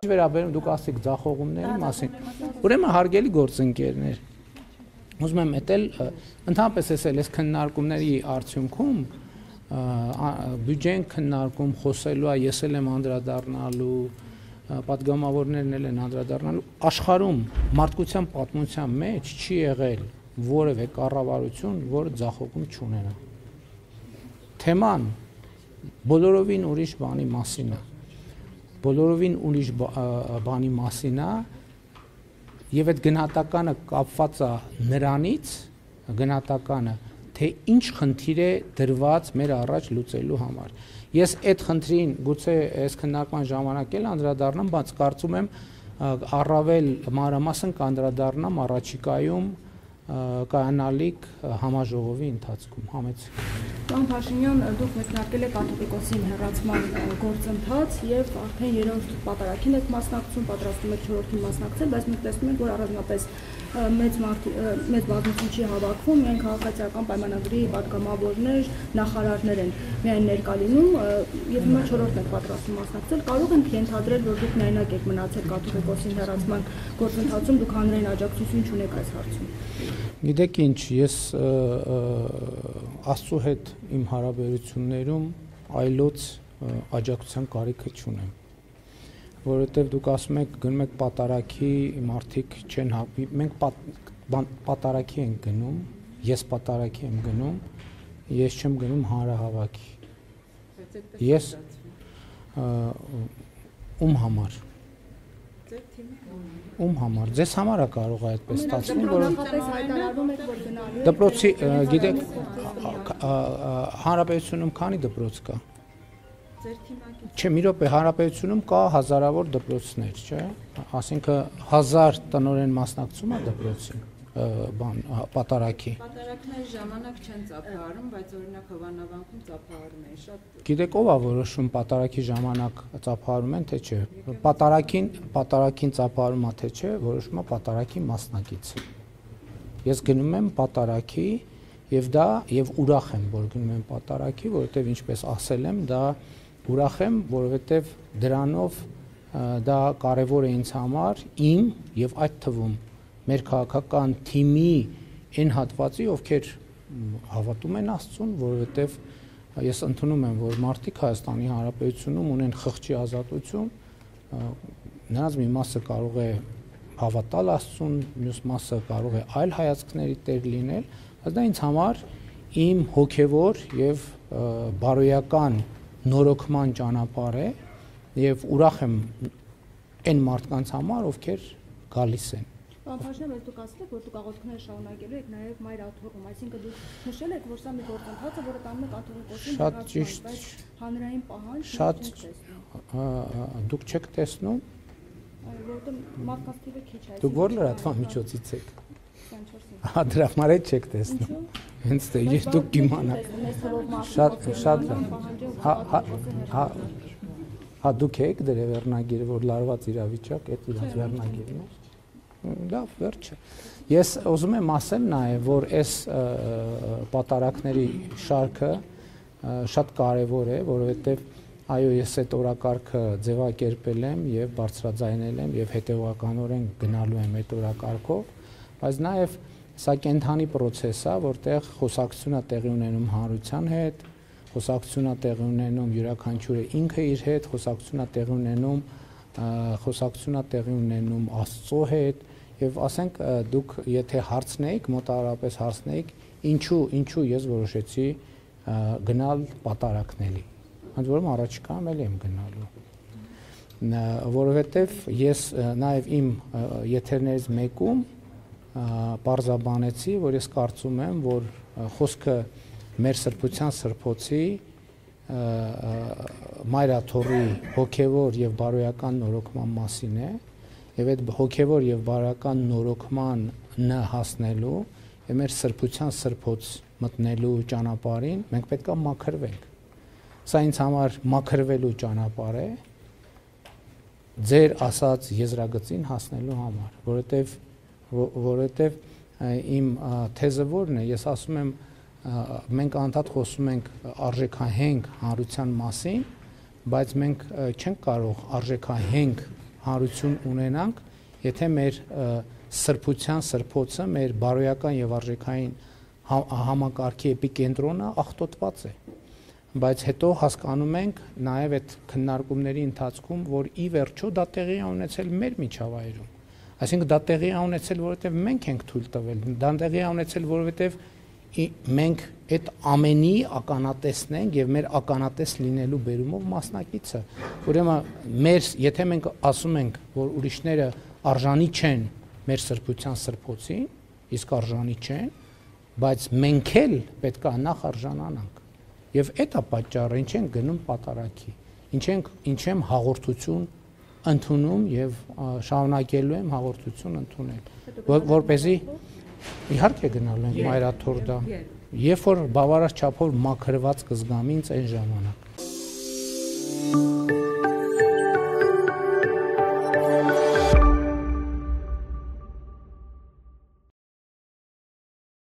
Վերաբերում դուք ասեք ձախողումների մասին։ Ուրեմն հարգելի գործընկերներ, ուզում եմ էտել ընդհանրապես այս քննարկումների արդյունքում բյուջեն քննարկում խոսելու, ես էլ եմ անդրադառնալու, պատգամավորներն էլ են անդրադառնալու, աշխարհում մարդկության պատմության մեջ չի եղել որևէ կառավարություն, որը ձախողում չունենա։ Թեման բոլորովին ուրիշ բանի մասին է։ Բոլորովին ուրիշ բանի մասին է, եւ այդ գնահատականը կապված է նրանից, գնահատականը, թե ինչ խնդիր է դրված մեր առաջ լուծելու համար։ Ես այդ խնդրին գուցե այս քննարկման ժամանակ էլ անդրադառնամ, բայց կարծում եմ առավել մանրամասն կանդրադառնամ առաջիկայում կայանալիք համաժողովի ընթացքում համեցեք։ Պարոն Փաշինյան, դուք մեկնարկել եք կաթողիկոսին հեռացման գործընթաց եւ արդեն 3-րդ պատարագին եք մասնակցում, պատրաստում եք 4-ին մասնակցել, բայց մենք տեսնում ենք, որ առանձնապես մեծ բազմություն չի հավաքվում, միայն քաղաքացիական պայմանագրի պատգամավորներ, նախարարներ են միայն ներկա լինում եւ հիմա 4-րդն եք պատրաստում մասնակցել, կարող ենք ենթադրել, որ դուք միայնակ եք մնացել կաթողիկոսին հեռացման գործընթացում, դուք հանրային աջակցություն չունեք այս հարցում։ Գիտեք ինչ, ես Աստծո հետ իմ հարաբերություններում այլոց աջակցության կարիքը չունեմ, որովհետև դուք ասում եք գնում եք պատարագի, մարդիկ չեն հապի, մենք պատարագի ենք գնում, ես պատարագի եմ գնում, ես չեմ գնում հանրահավաքի։ Ես ում համար։ Ում համար, ձեզ համար է կարող է այդպես ստացվում, որ դպրոցի, գիտեք, հանրապետությունում քանի դպրոց կա։ Չէ, մի րոպե, հանրապետությունում կա հազարավոր դպրոցներ, չէ, ասինքն 1000 տնօրեն մասնակցում է դպրոցին, պատարագի։ Պատարագների ժամանակ չեն ծափահարում, բայց օրինակ Հովանավանքում ծափահարում են շատ։ Գիտեք ով է որոշում պատարագի ժամանակ ծափահարում են, թե չէ։ Պատարագին ծափահարում է, թե չէ, որոշում է պատարագի մասնակիցը։ Ես գնում եմ պատարագի եւ ուրախ եմ, որ գնում եմ պատարագի, որովհետեւ ինչպես ասել եմ, դա ուրախ եմ, որովհետեւ դրանով դա կարեւոր է ինձ համար, իմ եւ այդ թվում մեր քաղաքական թիմի այն հատվածի, ովքեր հավատում են Աստծուն, որովհետև ես ընդունում եմ, որ մարդիկ Հայաստանի Հանրապետությունում ունեն խղճի ազատություն, նրանց մի մասը կարող է հավատալ Աստծուն, մյուս մասը կարող է այլ հայացքների տեր լինել, բայց դա ինձ համար իմ հոգևոր եւ բարոյական նորոգման ճանապարհ է եւ ուրախ եմ այն մարդկանց համար, ովքեր գալիս են։ Պարոն Փաշինյան, դուք ասել եք, որ դուք աղոթքներ շարունակելու եք նաև մայր աթոռում, այսինքն դուք նշել եք, որ սա մի գործընթաց է, որը տանում է կաթողիկոսին հեռացման, բայց հանրային պահանջ դուք չեք տեսնում։ Որտեղ մարդկանց թիվը քիչ է։ Դուք որ լրատվամիջոցից եք։ Դրա համար էլ չեք տեսնում։ Հենց թե ես դուք կիմանաք։ Շատ հա դուք եք դրե վերնագիրը, որ լարված իրավիճակ, այդ իրաց վերնագիրն է։ Լավ, վերջը։ Ես ուզում եմ ասել նաև, որ այս պատարագների շարքը շատ կարևոր է, որովհետև այո, ես այդ օրակարգը ձևակերպել եմ եւ բարձրաձայնել եմ եւ հետեւականորեն գնալու եմ այդ օրակարգով, բայց նաև սա կենթանի process է, որտեղ խոսակցություն է տեղի ունենում հանրության հետ, խոսակցություն է տեղի ունենում յուրաքանչյուրը ինքը իր հետ, խոսակցություն է տեղի ունենում Աստծո հետ եւ ասենք դուք եթե հարցնեիք, մոտավորապես հարցնեիք, ինչու ես որոշեցի գնալ պատարագների, ընդ որում առաջիկայում էլ եմ գնալու, որովհետեւ ես նաեւ իմ եթերներից մեկում պարզաբանեցի, որ ես կարծում եմ, որ խոսքը մեր սրբության սրբոցի մայր աթոռի հոգևոր եւ բարոյական նորոգման մասին է եւ այդ հոգևոր եւ բարոյական նորոգմանը հասնելու եւ մեր սրբության սրբոց մտնելու ճանապարհին մենք պետք է մաքրվենք։ Սա ինձ համար մաքրվելու ճանապարհ է ձեր ասած եզրագծին հասնելու համար, որովհետեւ իմ թեզը որն է, ես ասում եմ մենք անդադ խոսում ենք արժեքահենք հանրության մասին, բայց մենք չենք կարող արժեքահենք հանրություն ունենանք, եթե մեր սրբության սրբոցը, մեր բարոյական եւ արժեքային համակարգի էպիկենտրոնը աղտոտված է։ Բայց հետո հասկանում ենք նաեւ այդ քննարկումների ընթացքում, որ ի վերջո դա տեղի է ունեցել մեր միջավայրում։ Այսինքն դա տեղի է ունեցել, որովհետեւ մենք ենք թույլ տվել, դա տեղի է ունեցել, որովհետեւ մենք այդ ամենի ականատեսն ենք եւ մեր ականատես լինելու բերումով մասնակիցը։ Ուրեմն եթե մենք ասում ենք, որ ուրիշները արժանի չեն մեր սրբության սրբոցին, իսկ արժանի չեն, բայց մենք էլ պետք է նախ արժանանանք։ Եվ այդ է պատճառը, ինչ ենք գնում պատարագի, ինչ եմ հաղորդություն ընդունում եւ շարունակելու եմ հաղորդություն ընդունել, որպեսզի իհարկե գնալու ենք մայրաթորդա, երբ որ բավարար չափով մաքրված կզգամ ինձ այն ժամանակ։